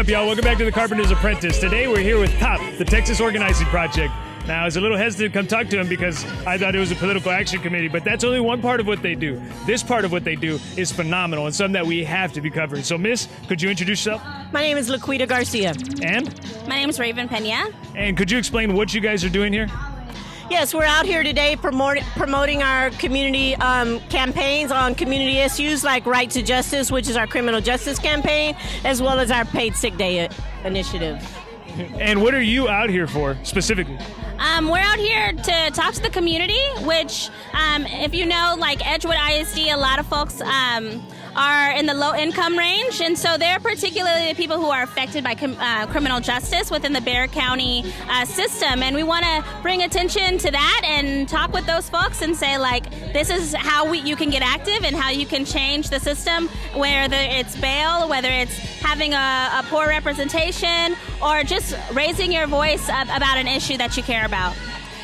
up, y'all? Welcome back to the Carpenters Apprentice. Today we're here with TOP, the Texas Organizing Project. Now, I was a little hesitant to come talk to him because I thought it was a political action committee, but that's only one part of what they do. This part of what they do is phenomenal and something that we have to be covering. So, Miss, could you introduce yourself? My name is Laquita Garcia. And? My name is Raven Pena. And could you explain what you guys are doing here? Yes, we're out here today promoting our community campaigns on community issues like Right to Justice, which is our criminal justice campaign, as well as our Paid Sick Day initiative. And what are you out here for, specifically? We're out here to talk to the community, which, if you know, like Edgewood ISD, a lot of folks are in the low-income range, and so they're particularly the people who are affected by criminal justice within the Bexar County system, and we want to bring attention to that and talk with those folks and say, like, this is how you can get active and how you can change the system, whether it's bail, whether it's having a poor representation, or just raising your voice about an issue that you care about.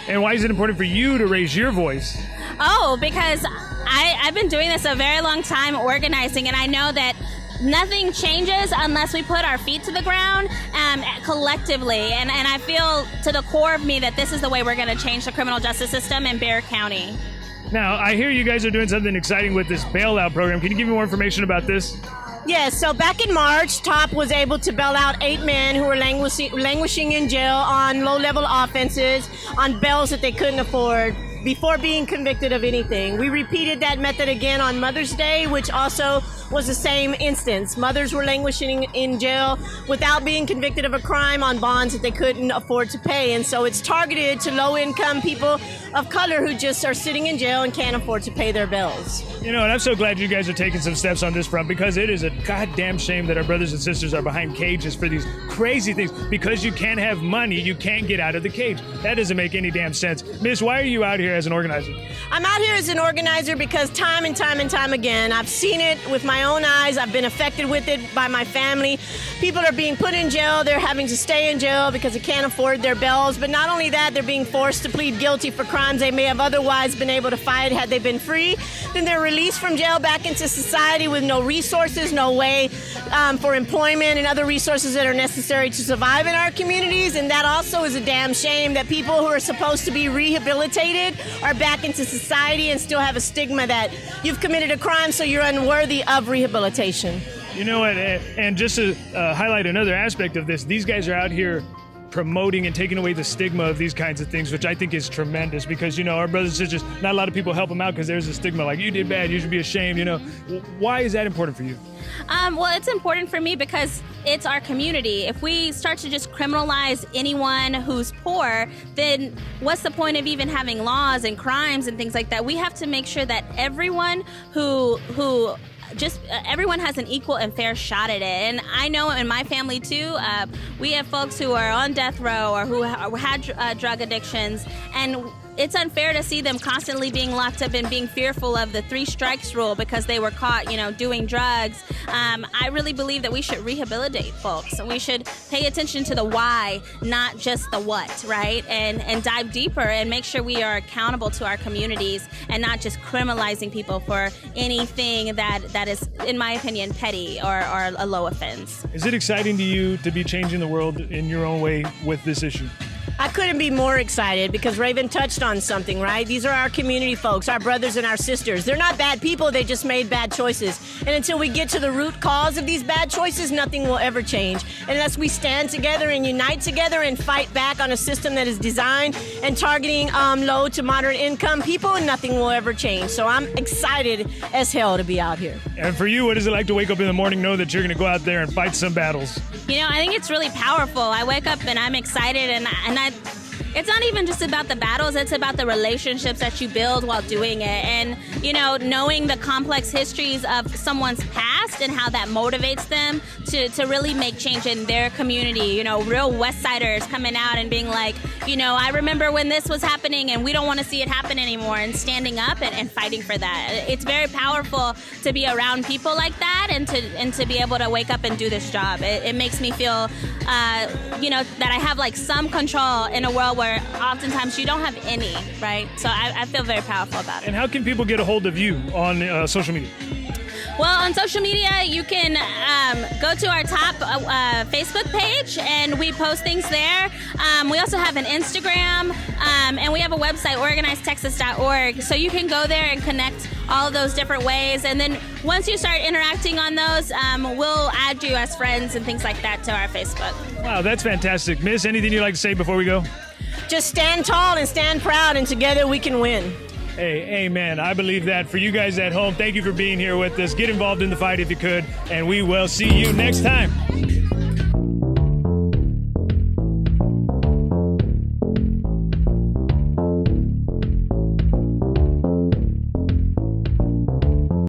And why is it important for you to raise your voice? Oh, because I've been doing this a very long time, organizing, and I know that nothing changes unless we put our feet to the ground collectively. And I feel to the core of me that this is the way we're going to change the criminal justice system in Bexar County. Now, I hear you guys are doing something exciting with this bailout program. Can you give me more information about this? Yes, so back in March, TOP was able to bail out 8 men who were languishing in jail on low-level offenses, on bails that they couldn't afford, before being convicted of anything. We repeated that method again on Mother's Day, which also was the same instance. Mothers were languishing in jail without being convicted of a crime on bonds that they couldn't afford to pay. And so it's targeted to low-income people of color who just are sitting in jail and can't afford to pay their bills. You know, and I'm so glad you guys are taking some steps on this front, because it is a goddamn shame that our brothers and sisters are behind cages for these crazy things. Because you can't have money, you can't get out of the cage. That doesn't make any damn sense. Miss, why are you out here as an organizer? I'm out here as an organizer because time and time again, I've seen it with my own eyes. I've been affected with it by my family. People are being put in jail. They're having to stay in jail because they can't afford their bails. But not only that, they're being forced to plead guilty for crimes they may have otherwise been able to fight had they been free. Then they're released from jail back into society with no resources, no way for employment and other resources that are necessary to survive in our communities. And that also is a damn shame that people who are supposed to be rehabilitated are back into society and still have a stigma that you've committed a crime, so you're unworthy of rehabilitation. You know what, and just to highlight another aspect of this, these guys are out here promoting and taking away the stigma of these kinds of things, which I think is tremendous, because, you know, our brothers and sisters, not a lot of people help them out because there's a stigma like, you did bad, you should be ashamed, you know. Why is that important for you? Well, it's important for me because it's our community. If we start to just criminalize anyone who's poor, then what's the point of even having laws and crimes and things like that? We have to make sure that everyone everyone has an equal and fair shot at it. And I know in my family too, we have folks who are on death row or who had drug addictions, and it's unfair to see them constantly being locked up and being fearful of the 3 strikes rule because they were caught, you know, doing drugs. I really believe that we should rehabilitate folks, and we should pay attention to the why, not just the what, right? And dive deeper and make sure we are accountable to our communities and not just criminalizing people for anything that is, in my opinion, petty or a low offense. Is it exciting to you to be changing the world in your own way with this issue? I couldn't be more excited because Raven touched on something, right? These are our community folks, our brothers and our sisters. They're not bad people, they just made bad choices. And until we get to the root cause of these bad choices, nothing will ever change. Unless we stand together and unite together and fight back on a system that is designed and targeting low to moderate income people, nothing will ever change. So I'm excited as hell to be out here. And for you, what is it like to wake up in the morning, know that you're going to go out there and fight some battles? You know, I think it's really powerful. I wake up and I'm excited, and it's not even just about the battles, it's about the relationships that you build while doing it. And, you know, knowing the complex histories of someone's past and how that motivates them to really make change in their community. You know, real West Siders coming out and being like, you know, I remember when this was happening and we don't want to see it happen anymore, and standing up and fighting for that. It's very powerful to be around people like that and to be able to wake up and do this job. It makes me feel, you know, that I have like some control in a world where oftentimes you don't have any, right? So I feel very powerful about it. And how can people get a hold of you on social media? Well, on social media, you can go to our top Facebook page, and we post things there. We also have an Instagram, and we have a website, organizedtexas.org. So you can go there and connect all of those different ways. And then once you start interacting on those, we'll add you as friends and things like that to our Facebook. Wow, that's fantastic. Miss, anything you'd like to say before we go? Just stand tall and stand proud, and together we can win. Hey, amen. I believe that. For you guys at home, thank you for being here with us. Get involved in the fight if you could, and we will see you next time.